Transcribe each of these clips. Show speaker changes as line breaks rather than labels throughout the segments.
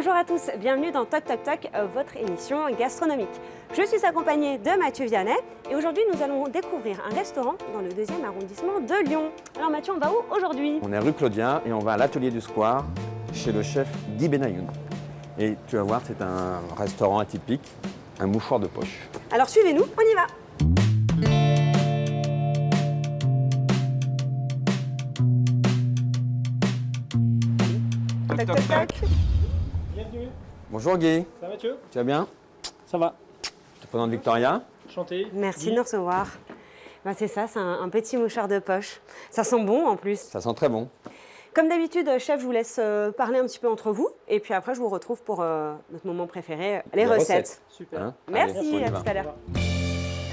Bonjour à tous, bienvenue dans Toc Toc Toc, votre émission gastronomique. Je suis accompagnée de Mathieu Vianney et aujourd'hui nous allons découvrir un restaurant dans le 2e arrondissement de Lyon. Alors Mathieu, on va où aujourd'hui?
On est rue Claudien et on va à l'atelier du Square chez le chef Guy Benayoun. Et tu vas voir, c'est un restaurant atypique, un mouchoir de poche.
Alors suivez-nous, on y va! Toc toc toc.
Bienvenue.
Bonjour Guy.
Ça va Mathieu?
Tu vas bien?
Ça va.
Je te présente Victoria.
Enchanté.
Merci de nous recevoir. Ben, c'est ça, c'est un petit mouchoir de poche. Ça sent bon en plus.
Ça sent très bon.
Comme d'habitude, chef, je vous laisse parler un petit peu entre vous. Et puis après, je vous retrouve pour notre moment préféré, les recettes.
Super.
Hein?
Merci,
Allez,
à tout à l'heure.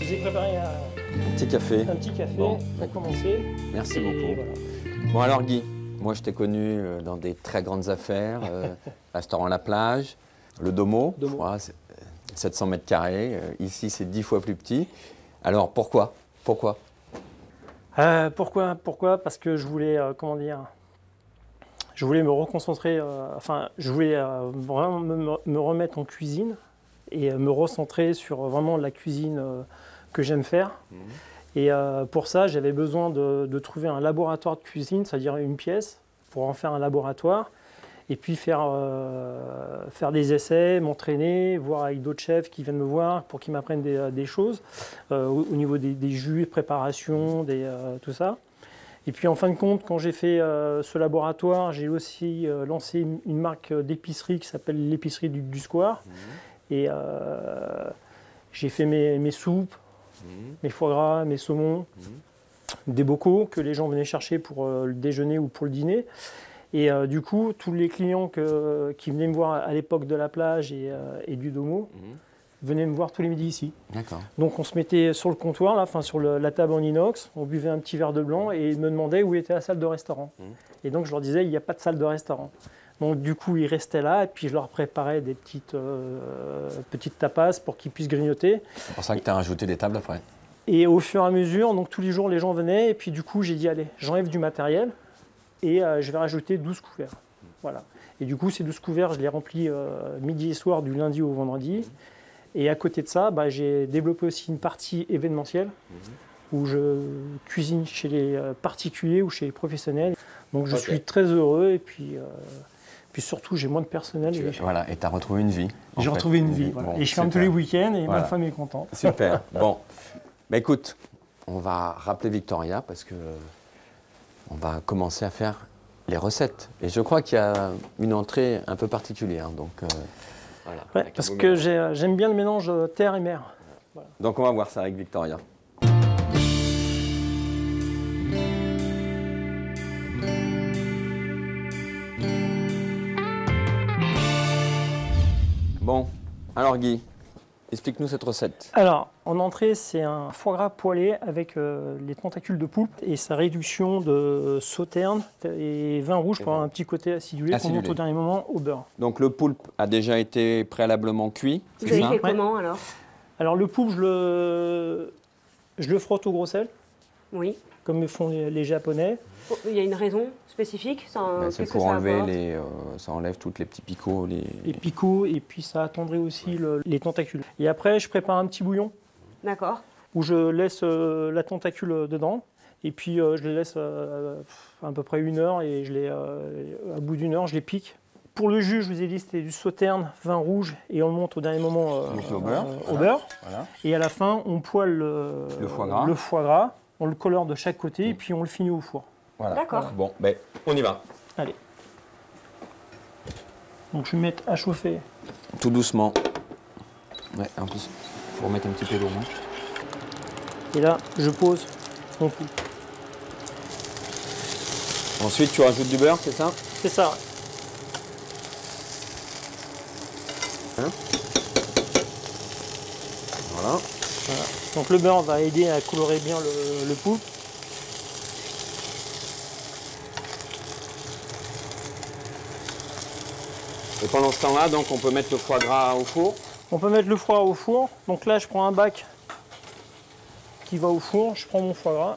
Je vous ai préparé
Un petit café.
un petit café
Bon.
pour commencer.
Merci
Et
beaucoup.
voilà.
Bon alors Guy, moi je t'ai connu dans des très grandes affaires, restaurant La Plage, le Domo, je crois, 700 mètres carrés. Ici c'est 10 fois plus petit. Alors pourquoi?
Pourquoi? Parce que je voulais, je voulais me reconcentrer, je voulais vraiment me remettre en cuisine et me recentrer sur vraiment la cuisine que j'aime faire. Et pour ça, j'avais besoin de trouver un laboratoire de cuisine, c'est-à-dire une pièce, pour en faire un laboratoire, et puis faire des essais, m'entraîner, voir avec d'autres chefs qui viennent me voir pour qu'ils m'apprennent des choses au niveau des jus, préparation, tout ça. Et puis en fin de compte, quand j'ai fait ce laboratoire, j'ai aussi lancé une marque d'épicerie qui s'appelle l'épicerie du Square. Et j'ai fait mes soupes, mes foie gras, mes saumons, des bocaux que les gens venaient chercher pour le déjeuner ou pour le dîner. Et du coup, tous les clients qui venaient me voir à l'époque de La Plage et du Domo venaient me voir tous les midis ici.
D'accord.
Donc on se mettait sur le comptoir, là, sur la table en inox, on buvait un petit verre de blanc et ils me demandaient où était la salle de restaurant. Et donc je leur disais, il n'y a pas de salle de restaurant. Donc du coup, ils restaient là et puis je leur préparais des petites tapas pour qu'ils puissent grignoter.
C'est pour ça que tu as rajouté des tables après.
Et au fur et à mesure, donc tous les jours, les gens venaient et puis du coup, j'ai dit, allez, j'enlève du matériel et je vais rajouter 12 couverts. Voilà. Et du coup, ces 12 couverts, je les remplis midi et soir du lundi au vendredi. Et à côté de ça, j'ai développé aussi une partie événementielle où je cuisine chez les particuliers ou chez les professionnels. Donc je suis très heureux et puis surtout j'ai moins de personnel.
Voilà, et tu as retrouvé une vie.
J'ai retrouvé une vie. Voilà.
Bon,
et je ferme tous les week-ends et ma femme est contente.
Super. Bon, écoute, on va rappeler Victoria parce que on va commencer à faire les recettes. Et je crois qu'il y a une entrée un peu particulière. Donc, voilà.
Ouais, parce que j'aime bien le mélange terre et mer. Voilà.
Donc on va voir ça avec Victoria. Bon, alors Guy, explique-nous cette recette.
Alors, en entrée, c'est un foie gras poêlé avec les tentacules de poulpe et sa réduction de sauterne et vin rouge pour avoir un petit côté acidulé qu'on monte au dernier moment au beurre.
Donc le poulpe a déjà été préalablement cuit,
Vous
c'est
avez
ça?
fait comment alors?
Alors le poulpe, je le frotte au gros sel,
Oui.
comme le font les Japonais.
Il y a une raison spécifique?
C'est pour enlever ça enlève tous les petits picots.
Les picots et puis ça attendrit aussi les tentacules. Et après, je prépare un petit bouillon.
D'accord.
Où je laisse la tentacule dedans. Et puis je les laisse à peu près 1 heure et à bout d'1 heure, je les pique. Pour le jus, je vous ai dit, c'était du sauterne, vin rouge et on le monte au dernier moment au beurre. Voilà. Et à la fin, on poêle le foie gras, on le colore de chaque côté et puis on le finit au four.
Voilà.
D'accord.
Bon, on y va.
Allez. Donc je vais mettre à chauffer.
Tout doucement. Ouais, en plus, il faut remettre un petit peu d'eau.
Et là, je pose mon poulpe.
Ensuite, tu rajoutes du beurre, c'est ça?
C'est ça.
Hein? Voilà.
Donc le beurre va aider à colorer bien le poulpe.
Et pendant ce temps-là, donc, on peut mettre le foie gras au four.
On peut mettre le foie au four. Donc là, je prends un bac qui va au four. Je prends mon foie gras.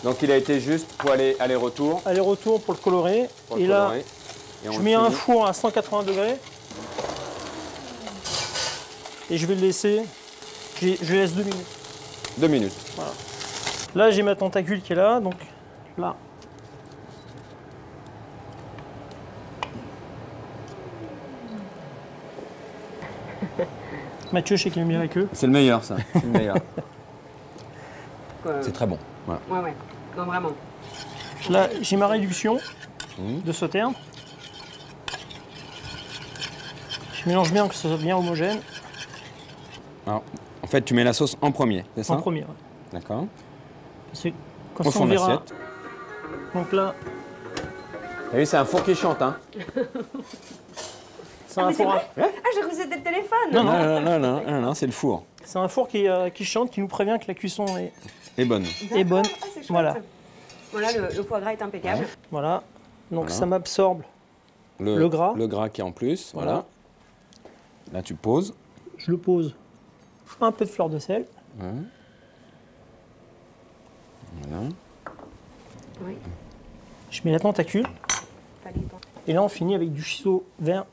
Donc il a été juste poêlé aller-retour.
Aller-retour pour le colorer.
Et
là, Je mets un four à 180 degrés. Et je vais le laisser. Je laisse 2 minutes.
2 minutes.
Voilà. Là, j'ai ma tentacule qui est là, donc là. Mathieu, je sais qu'il aime bien la queue.
C'est le meilleur, ça. C'est le meilleur. C'est très bon. Voilà.
Ouais. Non, vraiment.
Là, j'ai ma réduction de sauterne. Je mélange bien, que ce soit bien homogène.
Alors, en fait, tu mets la sauce en premier, c'est ça?
En premier, ouais.
D'accord.
Au
fond de l'assiette.
Donc là,
T'as vu, c'est un four qui chante, hein?
c'est un four.
Ah, j'ai cru que c'était le téléphone.
Non, c'est le four.
C'est un four qui chante, qui nous prévient que la cuisson
Et bonne.
est bonne.
Ah, c'est chouette.
Voilà.
Voilà, le foie gras est impeccable.
Voilà. Donc
Voilà.
ça m'absorbe le gras.
Le gras qui est en plus, voilà.
Voilà.
Là, tu poses.
Je le pose. Un peu de fleur de sel.
Voilà.
Oui.
Je mets la tentacule.
Fallait pas.
Et là, on finit avec du shiso vert.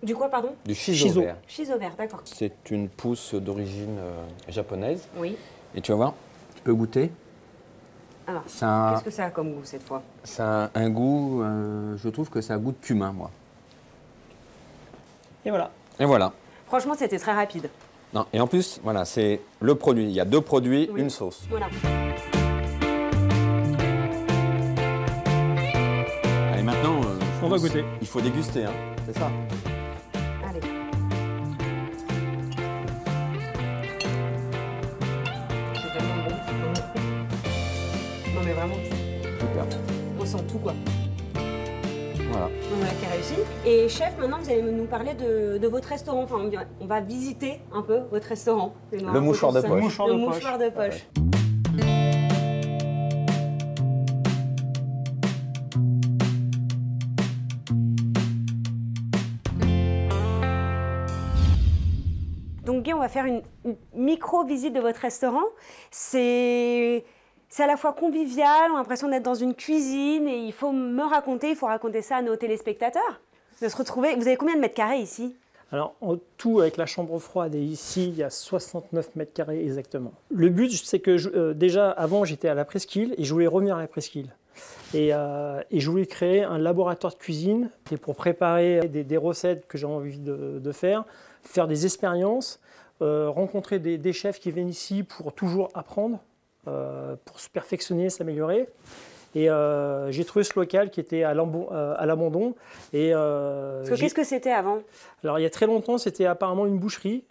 Du quoi, pardon?
Du shiso
Shiso.
vert.
Shiso vert, d'accord.
C'est une pousse d'origine japonaise.
Oui.
Et tu vas voir, tu peux goûter.
Alors,
Ça,
qu'est-ce que ça a comme goût cette fois?
ça a un goût, je trouve que ça a un goût de cumin, moi.
Et voilà.
Et voilà.
Franchement, c'était très rapide.
Non, et en plus, voilà, c'est le produit. Il y a 2 produits,
Oui.
une sauce.
Voilà.
Allez, maintenant,
On va goûter.
il faut déguster, hein. C'est ça.
Allez. C'est tellement bon. Non, mais vraiment,
Super.
on sent tout, quoi.
Voilà.
Donc voilà qui a réussi. Et chef, maintenant vous allez nous parler de votre restaurant. Enfin, on va visiter un peu votre restaurant.
Le mouchoir de poche.
Le mouchoir
Le
de poche.
mouchoir de poche. Donc Guy, on va faire une micro-visite de votre restaurant. C'est à la fois convivial, on a l'impression d'être dans une cuisine et il faut raconter ça à nos téléspectateurs. De se retrouver. Vous avez combien de mètres carrés ici?
Alors, en tout, avec la chambre froide, et ici, il y a 69 mètres carrés exactement. Le but, c'est que déjà, avant, j'étais à la presqu'île et je voulais revenir à la presqu'île. Et je voulais créer un laboratoire de cuisine et pour préparer des recettes que j'ai envie de faire des expériences, rencontrer des chefs qui viennent ici pour toujours apprendre, pour se perfectionner, s'améliorer. Et j'ai trouvé ce local qui était à l'abandon.
Qu'est-ce que c'était avant?
Alors il y a très longtemps, c'était apparemment une boucherie.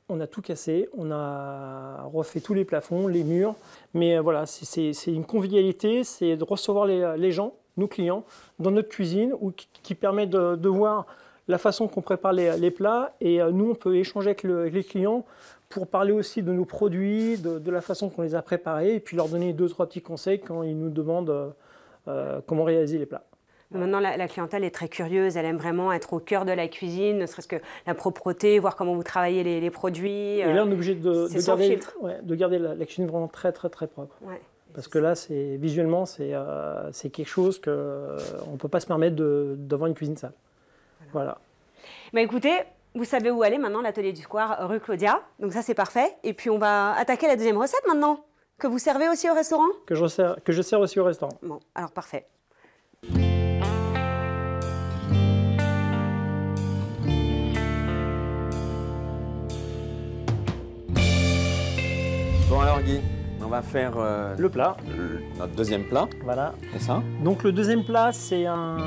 On a tout cassé, on a refait tous les plafonds, les murs. Mais voilà, c'est une convivialité, c'est de recevoir les gens, nos clients, dans notre cuisine, qui permet de voir la façon qu'on prépare les plats. Et nous, on peut échanger avec les clients pour parler aussi de nos produits, de la façon qu'on les a préparés, et puis leur donner 2-3 petits conseils quand ils nous demandent comment réaliser les plats.
Maintenant, la clientèle est très curieuse, elle aime vraiment être au cœur de la cuisine, ne serait-ce que la propreté, voir comment vous travaillez les produits.
Et là, on est obligé de garder la cuisine vraiment très, très, très propre.
Ouais.
Parce que là, visuellement, c'est quelque chose qu'on ne peut pas se permettre d'avoir une cuisine sale. Voilà.
Bah écoutez, vous savez où aller maintenant, l'atelier du square rue Claudia. Donc ça, c'est parfait. Et puis, on va attaquer la deuxième recette maintenant, que vous servez aussi au restaurant.
Que je sers aussi au restaurant.
Bon, alors parfait.
Bon, alors, Guy, on va faire
Le plat.
notre deuxième plat.
Voilà.
C'est ça?
Donc le deuxième plat, c'est un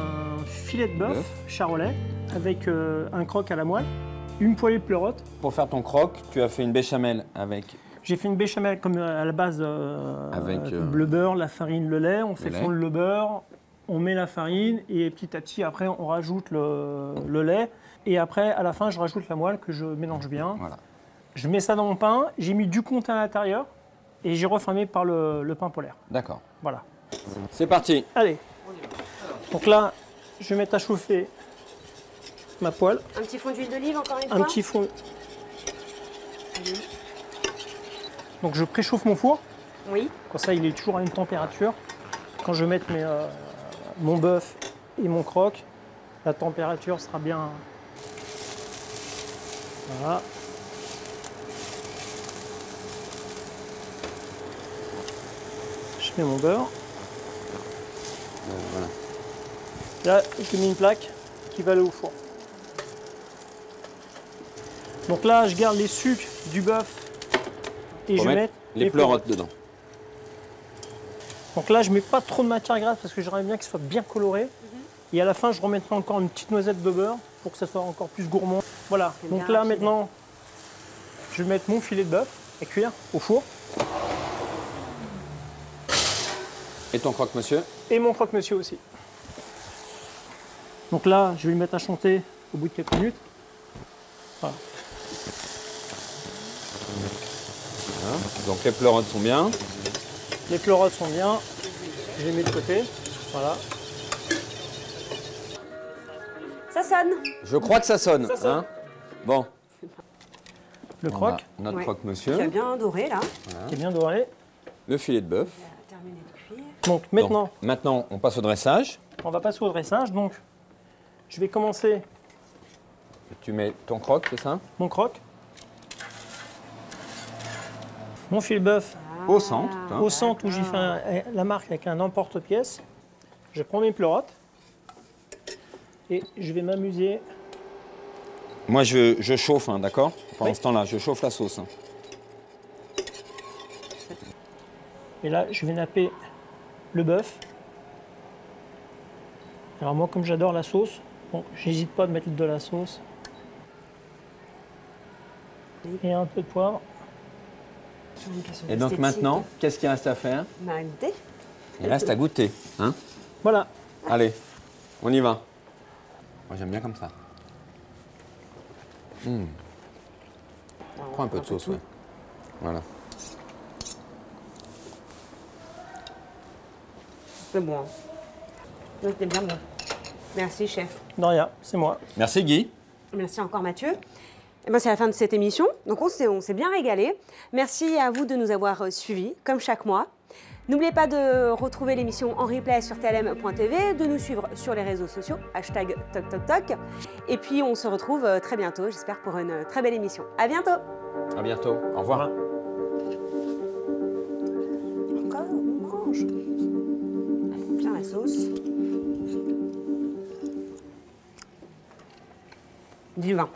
filet de bœuf charolais avec un croc à la moelle, une poêlée de pleurote.
Pour faire ton croc, tu as fait une béchamel avec
J'ai fait une béchamel comme à la base,
Avec,
le beurre, la farine, le lait. On fait
lait.
fondre le beurre, on met la farine et petit à petit, après, on rajoute le lait. Et après, à la fin, je rajoute la moelle que je mélange bien.
Voilà.
Je mets ça dans mon pain, j'ai mis du comté à l'intérieur et j'ai refermé par le pain polaire.
D'accord.
Voilà.
C'est parti.
Allez. Donc là, je vais mettre à chauffer ma poêle.
Un petit fond d'huile d'olive encore une fois.
Un petit fond. Donc je préchauffe mon four.
Oui.
Comme ça, il est toujours à une température. Quand je vais mettre mon bœuf et mon croc, la température sera bien. Voilà. Je mets mon beurre.
Voilà.
Là, je mets une plaque qui va aller au four. Donc là, je garde les sucres du bœuf et
Faut
je
mettre
mets
les pleurotes dedans.
Donc là, je mets pas trop de matière grasse parce que j'aimerais bien qu'il soit bien coloré. Et à la fin, je remettrai encore une petite noisette de beurre pour que ça soit encore plus gourmand. Voilà. Donc là, maintenant, je vais mettre mon filet de bœuf à cuire au four.
Et ton croque-monsieur?
Et mon croque-monsieur aussi. Donc là, je vais le mettre à chanter au bout de quelques minutes. Voilà.
Voilà. Donc les pleurotes sont bien.
Les pleurotes sont bien. Je les mets de côté. Voilà.
Ça sonne.
Je crois que ça sonne.
Ça sonne.
Hein, bon.
Le
On
croque,
a notre
Ouais.
croque-monsieur.
Qui a bien doré là.
qui est bien doré.
Le filet de bœuf.
Il a terminé de cuire.
Donc maintenant,
Donc, maintenant, on passe au dressage.
on va passer au dressage. Donc, je vais commencer
Tu mets ton croque, c'est ça?
mon croque. Mon filet de bœuf
Au centre. hein.
au centre où j'ai fait la marque avec un emporte-pièce. Je prends mes pleurotes et je vais m'amuser.
Moi, je chauffe, hein, d'accord? Pendant
Oui.
ce temps-là, je chauffe la sauce. hein.
Et là, je vais napper le bœuf. Alors moi, comme j'adore la sauce, bon, j'hésite pas à mettre de la sauce. Et un peu de poivre.
Et donc maintenant, qu'est-ce qu'il reste à faire?
Goûter.
Il reste à goûter. Hein?
Voilà.
Allez, on y va. Moi, j'aime bien comme ça. Prends un peu de sauce, ouais. Voilà.
C'est bon. C'était bien bon. Merci, chef.
De rien, c'est moi.
Merci Guy.
Merci encore, Mathieu. Eh ben, c'est la fin de cette émission. Donc, on s'est bien régalé. Merci à vous de nous avoir suivis, comme chaque mois. N'oubliez pas de retrouver l'émission en replay sur tlm.tv, de nous suivre sur les réseaux sociaux, #TocTocToc. Et puis, on se retrouve très bientôt, j'espère, pour une très belle émission. À bientôt.
À bientôt. Au revoir.
Encore, on mange. Bien la sauce. Du vin.